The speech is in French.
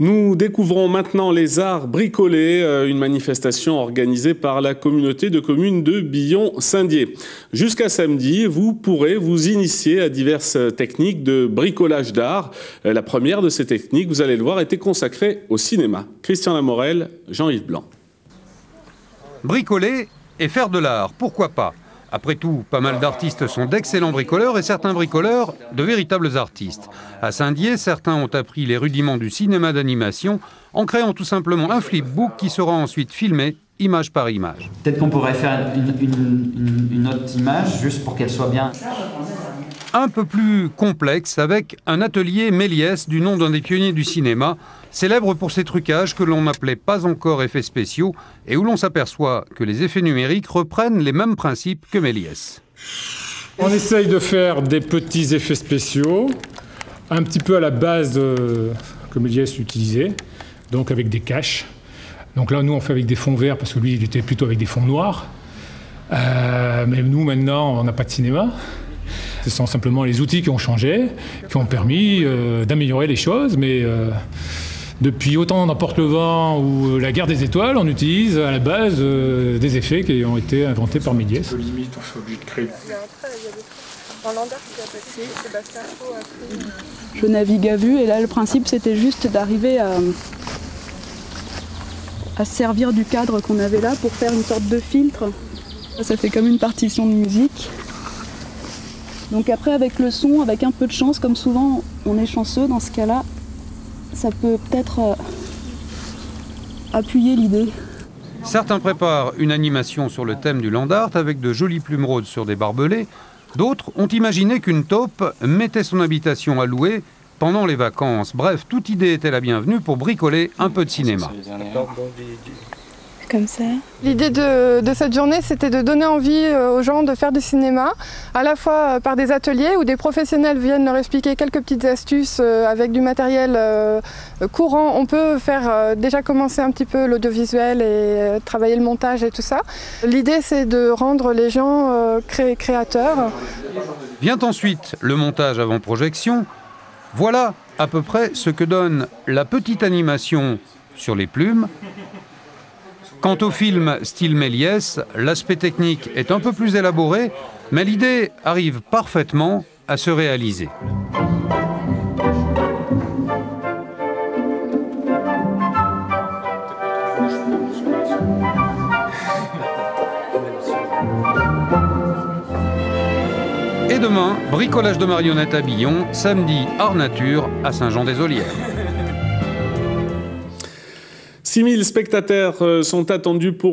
Nous découvrons maintenant les arts bricolés, une manifestation organisée par la communauté de communes de Billon-Saint-Dié. Jusqu'à samedi, vous pourrez vous initier à diverses techniques de bricolage d'art. La première de ces techniques, vous allez le voir, était consacrée au cinéma. Christian Lamorel, Jean-Yves Blanc. Bricoler et faire de l'art, pourquoi pas? Après tout, pas mal d'artistes sont d'excellents bricoleurs et certains bricoleurs de véritables artistes. À Saint-Dié, certains ont appris les rudiments du cinéma d'animation en créant tout simplement un flipbook qui sera ensuite filmé image par image. Peut-être qu'on pourrait faire une autre image juste pour qu'elle soit bien. Un peu plus complexe avec un atelier Méliès du nom d'un des pionniers du cinéma, célèbre pour ses trucages que l'on n'appelait pas encore effets spéciaux et où l'on s'aperçoit que les effets numériques reprennent les mêmes principes que Méliès. On essaye de faire des petits effets spéciaux, un petit peu à la base que Méliès utilisait, donc avec des caches. Donc là, nous, on fait avec des fonds verts parce que lui, il était plutôt avec des fonds noirs. Mais nous, maintenant, on n'a pas de cinéma. Ce sont simplement les outils qui ont changé, qui ont permis d'améliorer les choses. Mais depuis Autant d'emporte le vent ou La guerre des étoiles, on utilise à la base des effets qui ont été inventés par Méliès. Limite, on est obligé de créer. Je navigue à vue et là, le principe, c'était juste d'arriver à se servir du cadre qu'on avait là pour faire une sorte de filtre. Ça fait comme une partition de musique. Donc après, avec le son, avec un peu de chance, comme souvent on est chanceux dans ce cas-là, ça peut peut-être appuyer l'idée. Certains préparent une animation sur le thème du land art avec de jolies plumes roses sur des barbelés. D'autres ont imaginé qu'une taupe mettait son habitation à louer pendant les vacances. Bref, toute idée était la bienvenue pour bricoler un peu de cinéma. Comme ça. L'idée de cette journée, c'était de donner envie aux gens de faire du cinéma, à la fois par des ateliers où des professionnels viennent leur expliquer quelques petites astuces avec du matériel courant. On peut faire déjà commencer un petit peu l'audiovisuel et travailler le montage et tout ça. L'idée, c'est de rendre les gens créateurs. Vient ensuite le montage avant projection. Voilà à peu près ce que donne la petite animation sur les plumes. Quant au film style Méliès, l'aspect technique est un peu plus élaboré, mais l'idée arrive parfaitement à se réaliser. Et demain, bricolage de marionnettes à Billon, samedi, art nature à Saint-Jean-des-Olières. 6000 spectateurs sont attendus pour